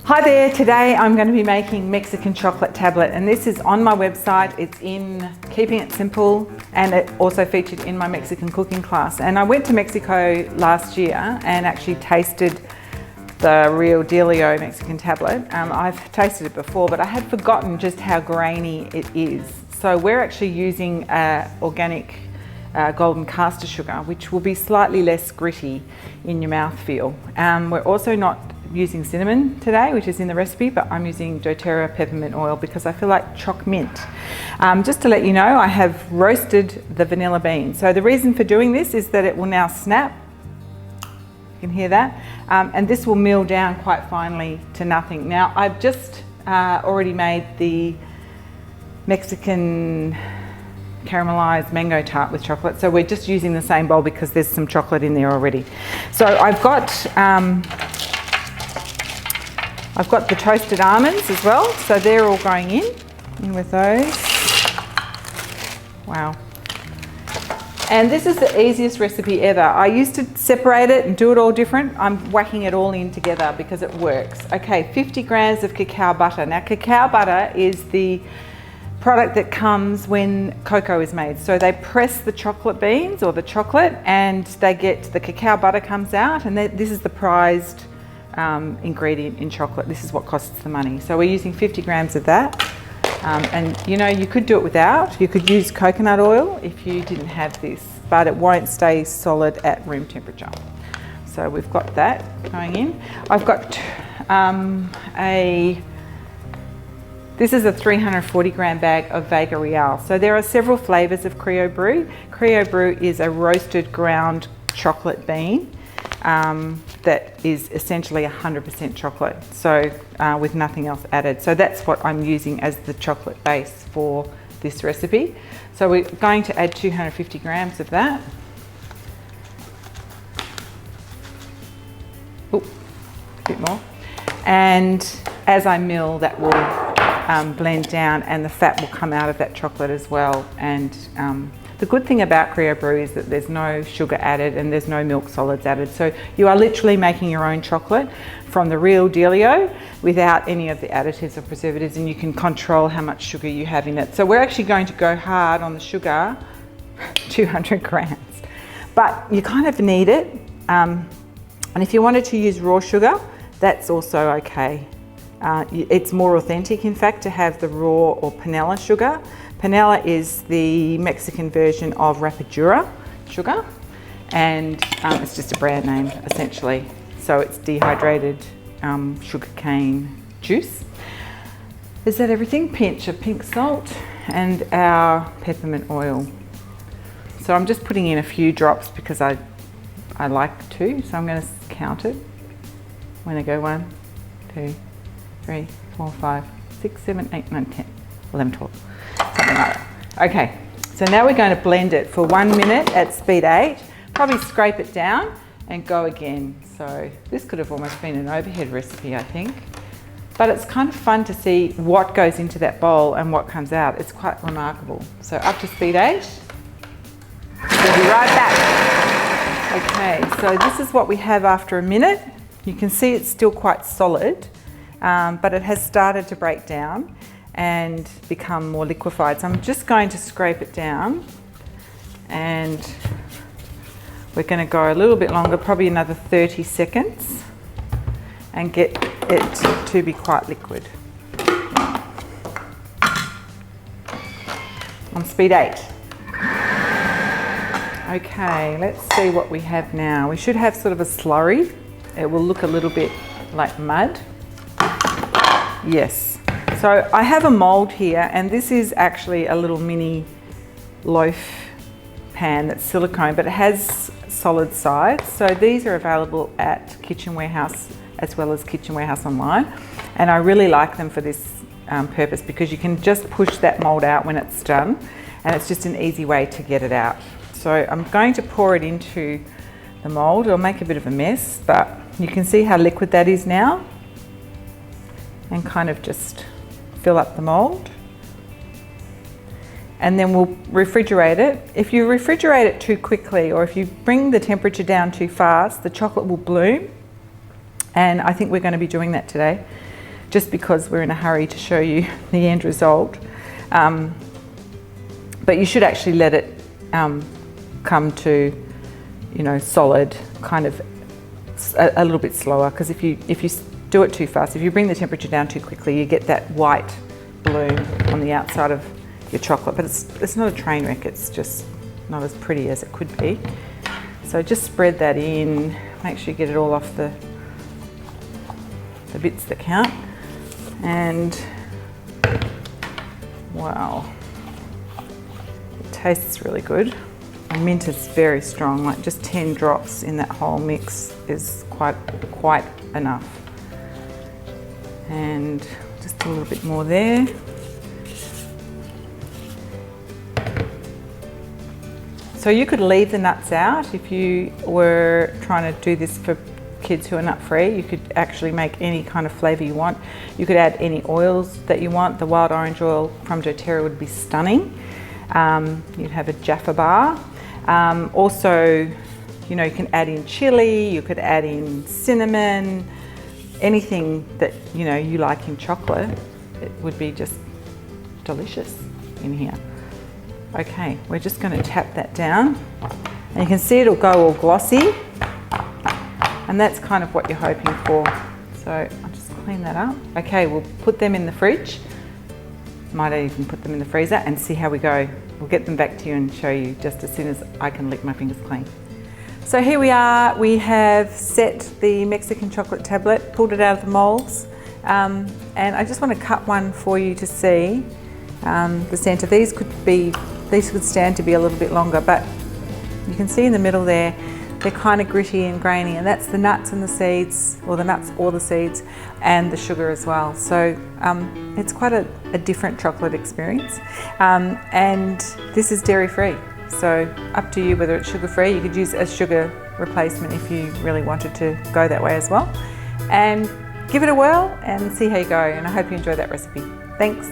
Hi there, today I'm going to be making Mexican chocolate tablet, and this is on my website. It's in Keeping It Simple, and it also featured in my Mexican cooking class. And I went to Mexico last year and actually tasted the Real Dealio Mexican tablet. I've tasted it before, but I had forgotten just how grainy it is. So we're actually using organic golden caster sugar, which will be slightly less gritty in your mouthfeel. We're also not using cinnamon today, which is in the recipe, but I'm using doTERRA peppermint oil because I feel like choc mint. Just to let you know, I have roasted the vanilla bean. So the reason for doing this is that it will now snap. You can hear that. And this will mill down quite finely to nothing. Now, I've just already made the Mexican caramelized mango tart with chocolate. So we're just using the same bowl because there's some chocolate in there already. So I've got the toasted almonds as well, so they're all going in with those. Wow. And this is the easiest recipe ever. I used to separate it and do it all different. I'm whacking it all in together because it works. Okay, 50 grams of cacao butter. Now, cacao butter is the product that comes when cocoa is made. So they press the chocolate beans or the chocolate and they get the cacao butter comes out, and this is the prized ingredient in chocolate. This is what costs the money. So we're using 50 grams of that. And you know, you could do it without. You could use coconut oil if you didn't have this, but it won't stay solid at room temperature. So we've got that going in. I've got this is a 340 gram bag of Vega Real. So there are several flavors of Criollo Bru. Criollo Bru is a roasted ground chocolate bean that is essentially 100% chocolate, so with nothing else added. So that's what I'm using as the chocolate base for this recipe. So we're going to add 250 grams of that. Ooh, a bit more. And as I mill, that will blend down and the fat will come out of that chocolate as well. And the good thing about Criollo Bru is that there's no sugar added and there's no milk solids added. So you are literally making your own chocolate from the Real Dealio without any of the additives or preservatives, and you can control how much sugar you have in it. So we're actually going to go hard on the sugar, 200 grams. But you kind of need it. And if you wanted to use raw sugar, that's also okay. It's more authentic, in fact, to have the raw or panela sugar. Panela is the Mexican version of Rapadura sugar, and it's just a brand name essentially. So it's dehydrated sugarcane juice. Is that everything? Pinch of pink salt and our peppermint oil. So I'm just putting in a few drops because I like to, so I'm going to count it. I'm going to go 1, 2, 3, 4, 5, 6, 7, 8, 9, 10, 11, 12. Something like that. Okay, so now we're going to blend it for 1 minute at speed 8, probably scrape it down and go again. So this could have almost been an overhead recipe, I think. But it's kind of fun to see what goes into that bowl and what comes out. It's quite remarkable. So up to speed 8. We'll be right back. Okay, so this is what we have after a minute. You can see it's still quite solid, but it has started to break down and become more liquefied. So I'm just going to scrape it down, and we're going to go a little bit longer, probably another 30 seconds, and get it to be quite liquid. On speed 8. Okay, let's see what we have now. We should have sort of a slurry. It will look a little bit like mud. Yes. So I have a mold here, and this is actually a little mini loaf pan that's silicone, but it has solid sides. So these are available at Kitchen Warehouse as well as Kitchen Warehouse online. And I really like them for this purpose because you can just push that mold out when it's done, and it's just an easy way to get it out. So I'm going to pour it into the mold. It'll make a bit of a mess, but you can see how liquid that is now, and kind of just fill up the mold. And then we'll refrigerate it. If you refrigerate it too quickly, or if you bring the temperature down too fast, the chocolate will bloom. And I think we're going to be doing that today. just because we're in a hurry to show you the end result. But you should actually let it come to, you know, solid, kind of a little bit slower, because if you do it too fast, if you bring the temperature down too quickly, you get that white bloom on the outside of your chocolate. But it's not a train wreck, it's just not as pretty as it could be. So just spread that in, make sure you get it all off the bits that count. And wow, it tastes really good. The mint is very strong, like just 10 drops in that whole mix is quite enough. And just a little bit more there. So you could leave the nuts out if you were trying to do this for kids who are nut free. You could actually make any kind of flavour you want. You could add any oils that you want. The wild orange oil from doTERRA would be stunning. You'd have a Jaffa bar. Also, you know, you can add in chili, you could add in cinnamon, anything that, you know, you like in chocolate. It would be just delicious in here. Okay, we're just going to tap that down, and you can see it'll go all glossy, and that's kind of what you're hoping for. So I'll just clean that up. Okay, we'll put them in the fridge. Might even put them in the freezer and see how we go. We'll get them back to you and show you just as soon as I can lick my fingers clean. So here we are, we have set the Mexican chocolate tablet, pulled it out of the molds, and I just want to cut one for you to see the centre. These could stand to be a little bit longer, but you can see in the middle there, they're kind of gritty and grainy, and that's the nuts and the seeds, or the nuts or the seeds, and the sugar as well. So it's quite a different chocolate experience. And this is dairy free, so up to you whether it's sugar free. You could use a sugar replacement if you really wanted to go that way as well. And give it a whirl and see how you go, and I hope you enjoy that recipe. Thanks.